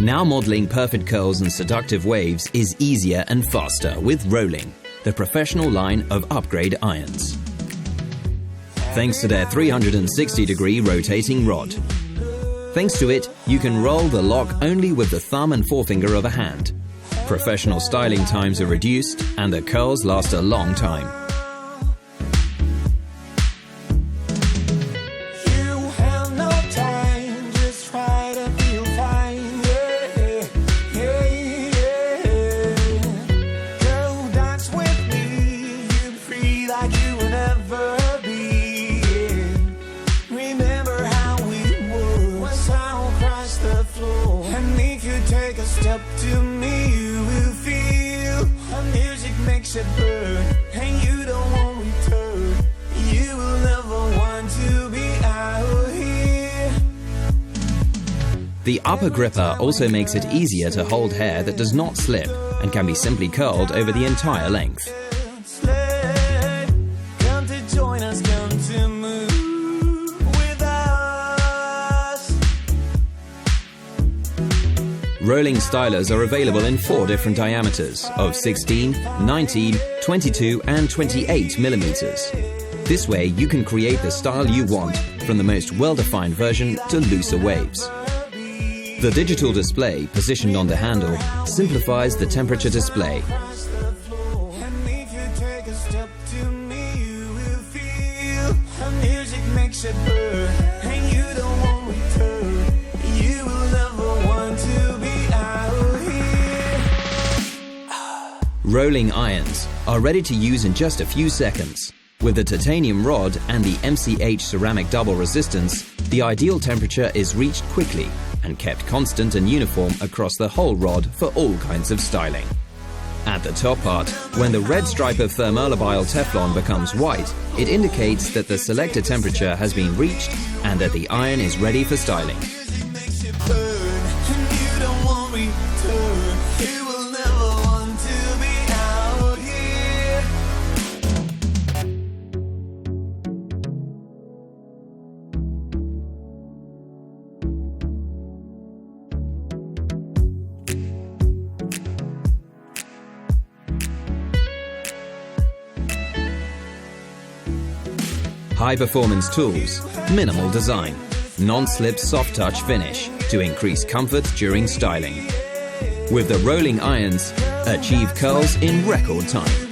Now modeling perfect curls and seductive waves is easier and faster with Rolling, the professional line of upgrade irons. Thanks to their 360-degree rotating rod. Thanks to it, you can roll the lock only with the thumb and forefinger of a hand. Professional styling times are reduced and the curls last a long time. The upper gripper also makes it easier to hold hair that does not slip and can be simply curled over the entire length. Rolling stylers are available in 4 different diameters of 16, 19, 22 and 28 millimeters. This way you can create the style you want, from the most well-defined version to looser waves. The digital display, positioned on the handle, simplifies the temperature display. Rolling irons are ready to use in just a few seconds. With the titanium rod and the MCH ceramic double resistance, the ideal temperature is reached quickly and kept constant and uniform across the whole rod for all kinds of styling. At the top part, when the red stripe of thermolabile Teflon becomes white, it indicates that the selected temperature has been reached and that the iron is ready for styling. High-performance tools, minimal design, non-slip soft-touch finish to increase comfort during styling. With the rolling irons, achieve curls in record time.